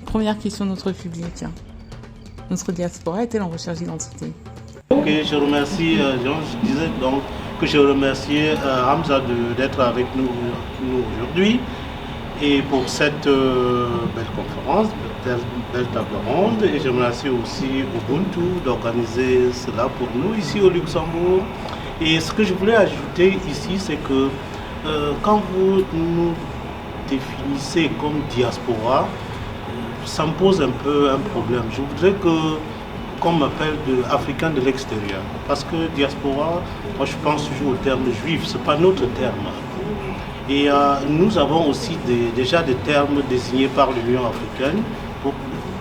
Première question de notre public. Notre diaspora est-elle en recherche d'identité? Ok, je remercie Jean. Je disais donc que je remercie Hamza d'être avec nous aujourd'hui et pour cette belle conférence, belle table ronde. Et je remercie aussi Ubuntu d'organiser cela pour nous ici au Luxembourg. Et ce que je voulais ajouter ici, c'est que quand vous nous définissez comme diaspora, ça me pose un peu un problème. Je voudrais qu'on m'appelle africain de l'extérieur. Parce que diaspora, moi je pense toujours au terme juif, ce n'est pas notre terme. Et nous avons aussi déjà des termes désignés par l'Union africaine pour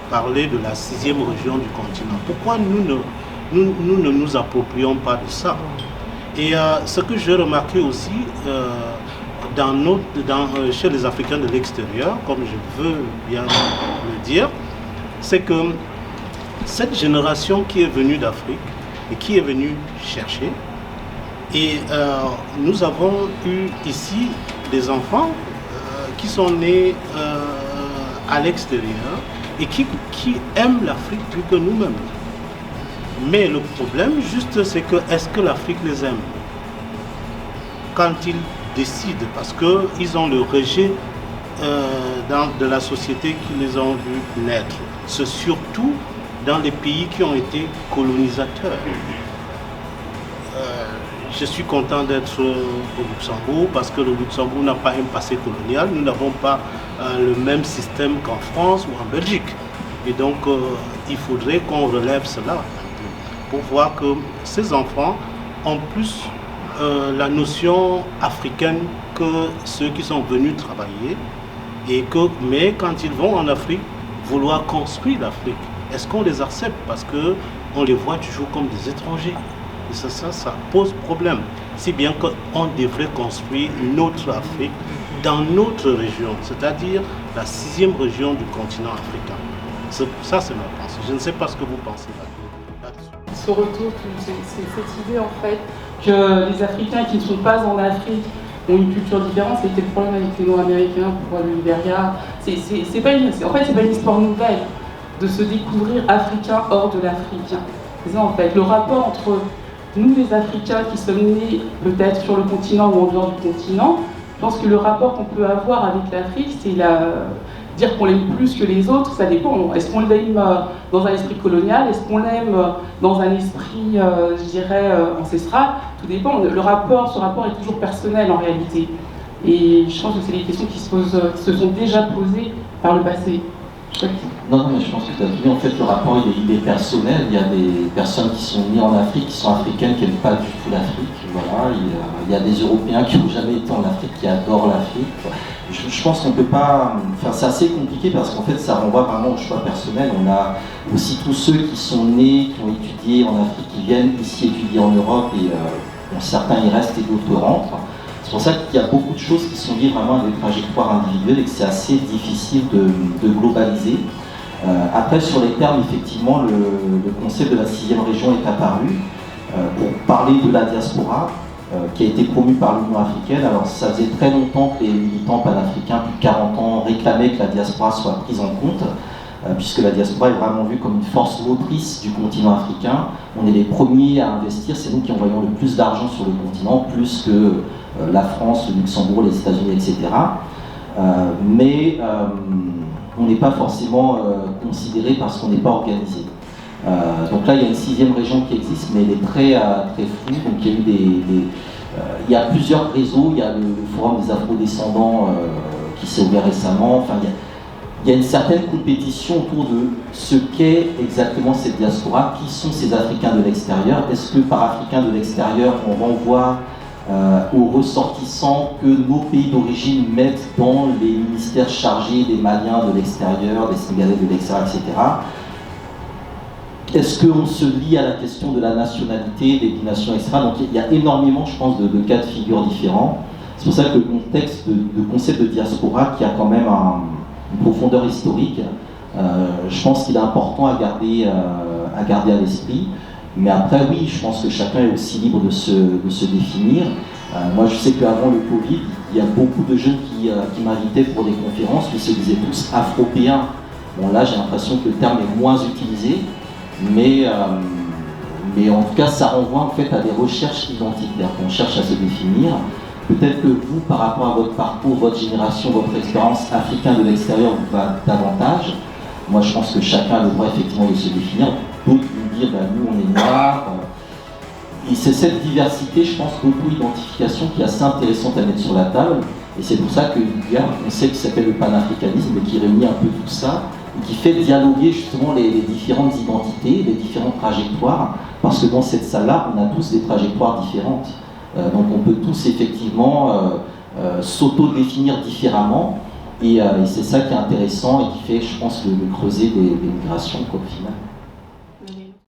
parler de la 6e région du continent. Pourquoi nous ne nous approprions pas de ça? Et ce que j'ai remarqué aussi chez les Africains de l'extérieur, comme je veux bien le dire, c'est que cette génération qui est venue d'Afrique et qui est venue chercher, et nous avons eu ici des enfants qui sont nés à l'extérieur et qui aiment l'Afrique plus que nous-mêmes. Mais le problème, juste, c'est que est-ce que l'Afrique les aime? Quand ils décident, parce qu'ils ont le rejet de la société qui les ont vus naître. C'est surtout dans les pays qui ont été colonisateurs. Je suis content d'être au Luxembourg parce que le Luxembourg n'a pas un passé colonial. Nous n'avons pas le même système qu'en France ou en Belgique. Et donc, il faudrait qu'on relève cela pour voir que ces enfants ont plus la notion africaine que ceux qui sont venus travailler. Mais quand ils vont en Afrique, vouloir construire l'Afrique, est-ce qu'on les accepte? Parce qu'on les voit toujours comme des étrangers. Et ça pose problème. Si bien qu'on devrait construire une autre Afrique dans notre région, c'est-à-dire la 6e région du continent africain. Ça, c'est ma pensée. Je ne sais pas ce que vous pensez là-dessus. Ce retour, c'est cette idée en fait que les Africains qui ne sont pas en Afrique ont une culture différente. C'était le problème avec les Nord-Américains pour le Libéria. En fait, c'est pas une histoire nouvelle de se découvrir africain hors de l'Afrique. C'est ça en fait. Le rapport entre nous les Africains qui sommes nés peut-être sur le continent ou en dehors du continent, je pense que le rapport qu'on peut avoir avec l'Afrique, c'est dire qu'on l'aime plus que les autres, ça dépend. Est-ce qu'on l'aime dans un esprit colonial? Est-ce qu'on l'aime dans un esprit, je dirais, ancestral? Tout dépend. Ce rapport est toujours personnel en réalité. Et je pense que c'est des questions qui se sont déjà posées par le passé. Non, mais je pense que tu as dit, en fait, le rapport il est personnel. Il y a des personnes qui sont nées en Afrique, qui sont africaines, qui n'aiment pas du tout l'Afrique. Voilà. Il y a des Européens qui n'ont jamais été en Afrique, qui adorent l'Afrique. Je pense qu'on ne peut pas. Enfin, c'est assez compliqué parce qu'en fait, ça renvoie vraiment au choix personnel. On a aussi tous ceux qui sont nés, qui ont étudié en Afrique, qui viennent ici étudier en Europe et certains y restent et d'autres rentrent. C'est pour ça qu'il y a beaucoup de choses qui sont liées vraiment à des trajectoires individuelles et que c'est assez difficile de globaliser. Après, sur les termes, effectivement, le concept de la 6e région est apparu pour parler de la diaspora qui a été promue par l'Union africaine. Alors, ça faisait très longtemps que les militants panafricains, plus de 40 ans, réclamaient que la diaspora soit prise en compte, puisque la diaspora est vraiment vue comme une force motrice du continent africain. On est les premiers à investir, c'est nous qui envoyons le plus d'argent sur le continent, plus que la France, le Luxembourg, les États-Unis, etc. Mais on n'est pas forcément considéré parce qu'on n'est pas organisé. Donc là, il y a une 6e région qui existe, mais elle est très floue. Donc il y a eu il y a plusieurs réseaux. Il y a le Forum des Afro-descendants qui s'est ouvert récemment. Enfin, il y a une certaine compétition autour de ce qu'est exactement cette diaspora, qui sont ces Africains de l'extérieur. Est-ce que par Africains de l'extérieur, on renvoie aux ressortissants que nos pays d'origine mettent dans les ministères chargés des Maliens de l'extérieur, des Sénégalais de l'extérieur, etc. Est-ce qu'on se lie à la question de la nationalité, des binations, etc. Donc il y a énormément, je pense, de cas de figure différents. C'est pour ça que le concept de diaspora, qui a quand même une profondeur historique, je pense qu'il est important à garder à l'esprit. Mais après, oui, je pense que chacun est aussi libre de se définir. Moi, je sais qu'avant le Covid, il y a beaucoup de jeunes qui m'invitaient pour des conférences, qui se disaient tous afropéens, Bon, là, j'ai l'impression que le terme est moins utilisé, mais en tout cas, ça renvoie en fait à des recherches identitaires, qu'on cherche à se définir. Peut-être que vous, par rapport à votre parcours, votre génération, votre expérience africaine de l'extérieur vous va davantage. Moi, je pense que chacun a le droit effectivement de se définir. D'autres vont dire, nous, on est noirs. Et c'est cette diversité, je pense, d'auto-identification qui est assez intéressante à mettre sur la table. Et c'est pour ça qu'il y a un concept qui s'appelle le panafricanisme, qui réunit un peu tout ça, et qui fait dialoguer justement les différentes identités, les différentes trajectoires, parce que dans cette salle-là, on a tous des trajectoires différentes. Donc on peut tous effectivement s'auto-définir différemment, et c'est ça qui est intéressant et qui fait, je pense, le creuset des migrations, au final.